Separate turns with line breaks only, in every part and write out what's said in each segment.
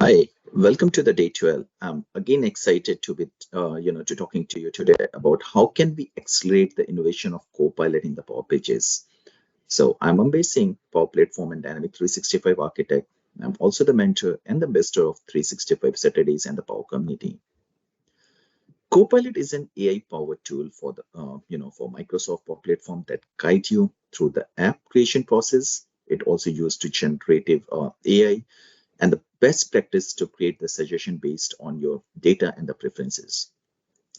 Hi, welcome to the day 12. I'm again excited to be, to talking to you today about how can we accelerate the innovation of Copilot in the Power Pages. So I'm Ambesh Singh, Power Platform and Dynamic 365 architect. I'm also the mentor and the investor of 365 Saturdays and the Power community. Copilot is an AI-powered tool for for Microsoft Power Platform that guide you through the app creation process. It also used to generative AI and the best practice to create the suggestion based on your data and the preferences.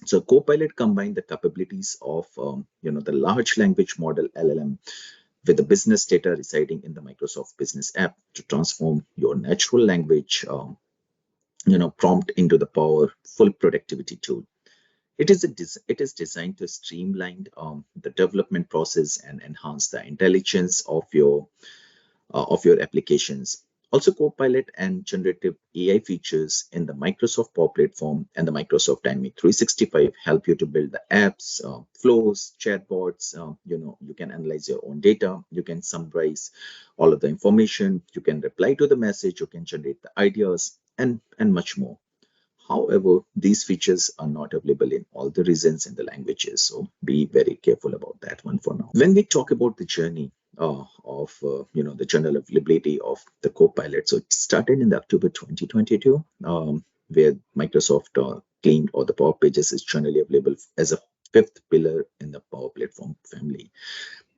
So Copilot combine the capabilities of the large language model LLM with the business data residing in the Microsoft Business app to transform your natural language prompt into the powerful productivity tool. It is designed to streamline the development process and enhance the intelligence of your applications. Also, Copilot and generative AI features in the Microsoft Power Platform and the Microsoft Dynamics 365 help you to build the apps, flows, chatbots. You can analyze your own data. You can summarize all of the information. You can reply to the message. You can generate the ideas and much more. However, these features are not available in all the regions and the languages, so be very careful about that one for now. When we talk about the journey of the general availability of the Copilot, so it started in the October 2022, where Microsoft claimed or the Power Pages is generally available as a fifth pillar in the Power Platform family.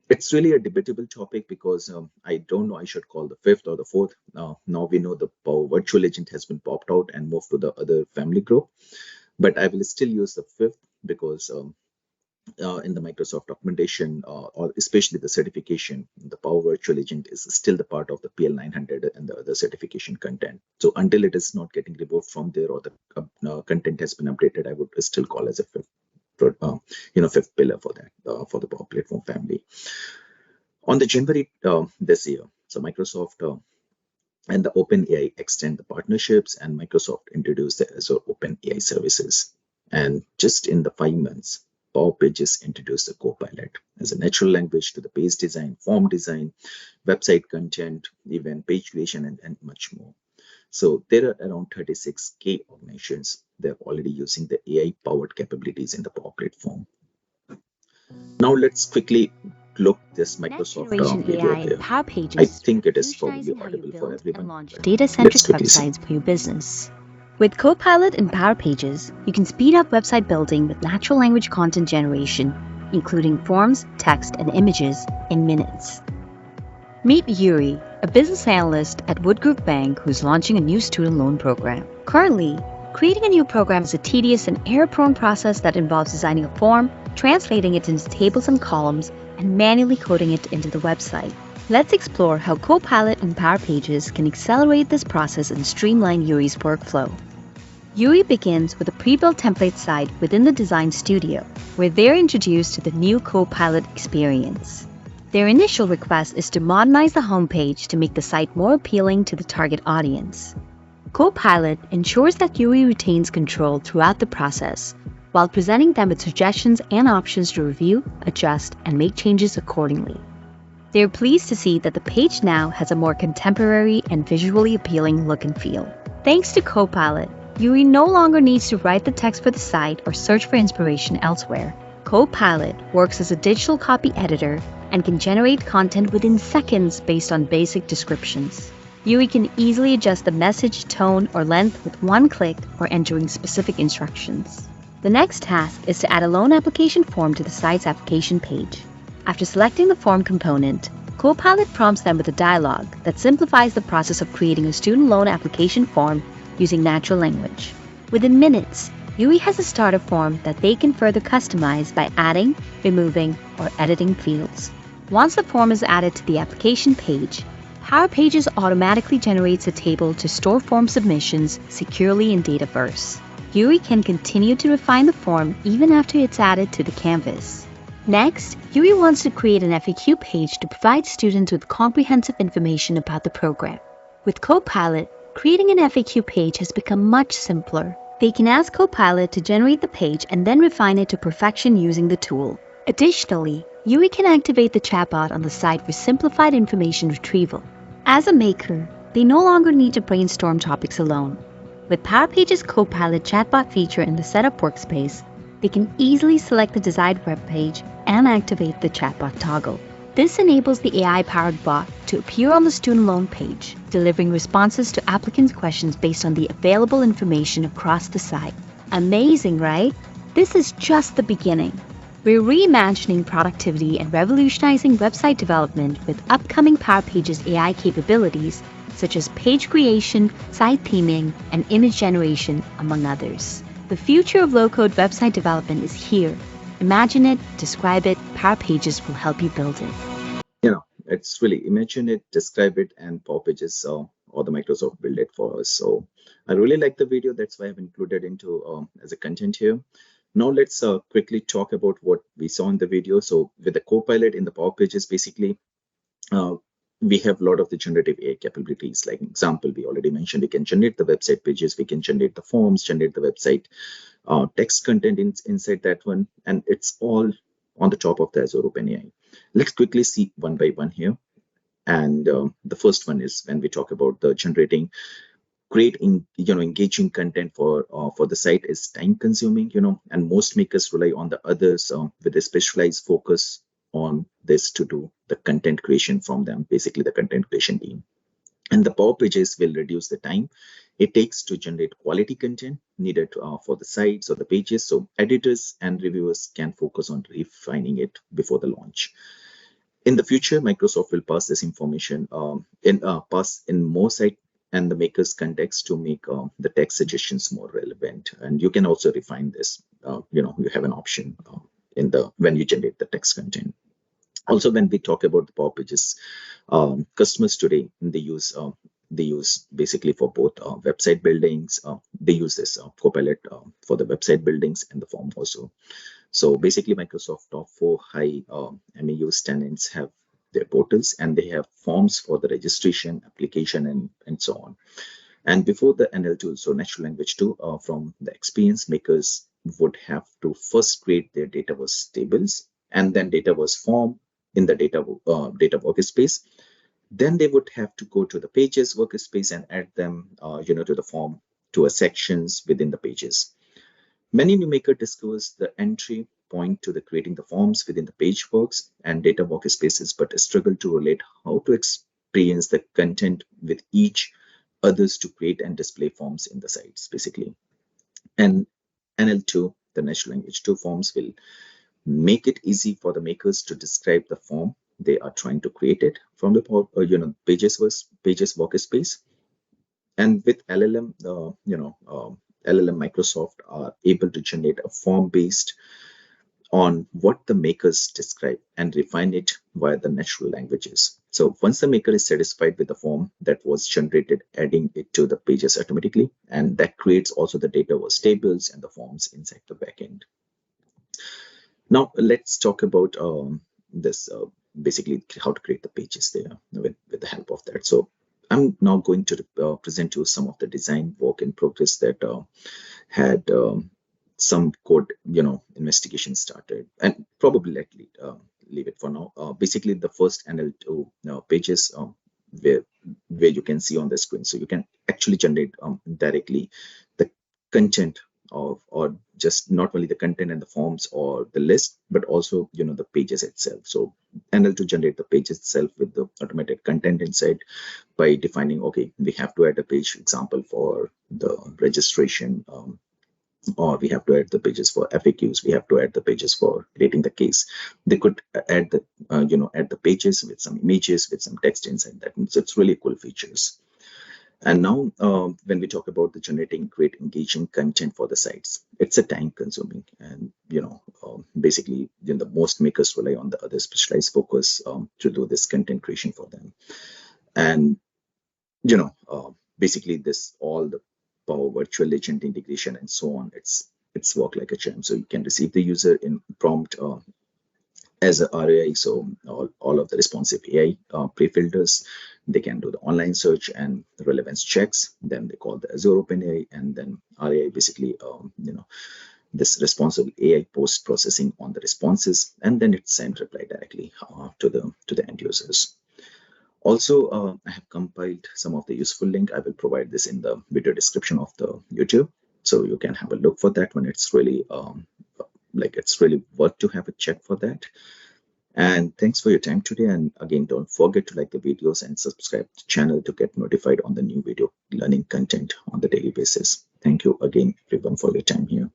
It's really a debatable topic because I don't know I should call the fifth or the fourth. Now we know the Power Virtual Agent has been popped out and moved to the other family group, but I will still use the fifth because in the Microsoft documentation or especially the certification, the Power Virtual Agent is still the part of the PL900 and the other certification content. So until it is not getting removed from there or the content has been updated, I would still call as a fifth pillar for that for the Power Platform family. On the January this year, so Microsoft and the OpenAI extend the partnerships, and Microsoft introduced the Azure OpenAI services. And just in the 5 months, Power Pages introduced the Copilot as a natural language to the page design, form design, website content, event page creation, and much more. So there are around 36K organizations. They're already using the AI-powered capabilities in the Power Platform. Now let's quickly look this Microsoft video
AI
there.
Power Pages
I think it is probably
revolutionizing how you
audible for
build
everyone.
and launch data-centric websites for your business. With Copilot and Power Pages, you can speed up website building with natural language content generation, including forms, text, and images, in minutes. Meet Yuri, a business analyst at Wood Group Bank who's launching a new student loan program. Currently, creating a new program is a tedious and error-prone process that involves designing a form, translating it into tables and columns, and manually coding it into the website. Let's explore how Copilot and Power Pages can accelerate this process and streamline Yuri's workflow. Yuri begins with a pre-built template site within the Design Studio, where they're introduced to the new Copilot experience. Their initial request is to modernize the homepage to make the site more appealing to the target audience. Copilot ensures that Yuri retains control throughout the process, while presenting them with suggestions and options to review, adjust, and make changes accordingly. They are pleased to see that the page now has a more contemporary and visually appealing look and feel. Thanks to Copilot, Yuri no longer needs to write the text for the site or search for inspiration elsewhere. Copilot works as a digital copy editor and can generate content within seconds based on basic descriptions. Yuri can easily adjust the message, tone, or length with one click or entering specific instructions. The next task is to add a loan application form to the site's application page. After selecting the form component, Copilot prompts them with a dialog that simplifies the process of creating a student loan application form using natural language. Within minutes, Yuri has a starter form that they can further customize by adding, removing, or editing fields. Once the form is added to the application page, Power Pages automatically generates a table to store form submissions securely in Dataverse. Yuri can continue to refine the form even after it's added to the canvas. Next, Yuri wants to create an FAQ page to provide students with comprehensive information about the program. With Copilot, creating an FAQ page has become much simpler. They can ask Copilot to generate the page and then refine it to perfection using the tool. Additionally, Yuri can activate the chatbot on the site for simplified information retrieval. As a maker, They no longer need to brainstorm topics alone. With Power Pages Copilot chatbot feature in the setup workspace, they can easily select the desired web page and activate the chatbot toggle. This enables the AI-powered bot to appear on the student loan page, delivering responses to applicants' questions based on the available information across the site. Amazing, right? This is just the beginning. We're reimagining productivity and revolutionizing website development with upcoming Power Pages AI capabilities such as page creation, site theming, and image generation, among others. The future of low-code website development is here. Imagine it, describe it, Power Pages will help you build it.
It's really imagine it, describe it, and Power Pages or the Microsoft build it for us. So I really like the video. That's why I've included into as a content here. Now let's quickly talk about what we saw in the video. So with the Copilot in the Power Pages, basically, we have a lot of the generative AI capabilities. Like example, we already mentioned, we can generate the website pages, we can generate the forms, generate the website text content inside that one, and it's all on the top of the Azure OpenAI. Let's quickly see one by one here. And the first one is when we talk about the generating great engaging content for the site is time consuming, and most makers rely on the others with a specialized focus on this to do the content creation from them, basically the content creation team. And the Power Pages will reduce the time it takes to generate quality content needed for the sites or the pages. So editors and reviewers can focus on refining it before the launch. In the future, Microsoft will pass this information pass in more site and the maker's context to make the text suggestions more relevant. And you can also refine this. You have an option when you generate the text content. Also, when we talk about the Power Pages, customers today, they use basically for both website buildings. They use this Copilot for the website buildings and the form also. So basically, Microsoft top 4 high MAUs tenants have their portals, and they have forms for the registration, application, and so on. And before the NL2, so natural language 2, from the experience, makers would have to first create their Dataverse tables and then Dataverse form in the data workspace. Then they would have to go to the pages workspace and add them to the form to a sections within the pages. Many new maker discovers the entry point to the creating the forms within the page works and data workspaces, but struggle to relate how to experience the content with each others to create and display forms in the sites, basically. And NL2, the natural language 2 forms, will make it easy for the makers to describe the form they are trying to create it from the pages workspace. And with LLM, LLM Microsoft are able to generate a form based on what the makers describe and refine it via the natural languages. So once the maker is satisfied with the form that was generated, adding it to the pages automatically, and that creates also the Dataverse tables and the forms inside the backend. Now let's talk about this basically how to create the pages there with the help of that. So I'm now going to present you some of the design work in progress that had some code investigation started, and probably leave it for now. Basically, the first NL2 pages where you can see on the screen, so you can actually generate directly the content of, or just not only the content and the forms or the list, but also the pages itself. So NL to generate the page itself with the automated content inside by defining, okay, we have to add a page example for the registration, or we have to add the pages for FAQs, we have to add the pages for creating the case. They could add the add the pages with some images, with some text inside that. So it's really cool features. And now when we talk about the generating great engaging content for the sites, it's a time consuming, and basically the most makers rely on the other specialized focus to do this content creation for them. And basically this all the Power Virtual Agent integration and so on, it's work like a charm. So you can receive the user in prompt as a RAI, so all of the responsive AI pre-filters. They can do the online search and the relevance checks. Then they call the Azure OpenAI, and then RAI basically this responsive AI post processing on the responses, and then it sends reply directly to the end users. Also, I have compiled some of the useful link. I will provide this in the video description of the YouTube, so you can have a look for that when it's really it's really worth to have a check for that. And thanks for your time today. And again, don't forget to like the videos and subscribe to the channel to get notified on the new video learning content on the daily basis. Thank you again, everyone, for your time here.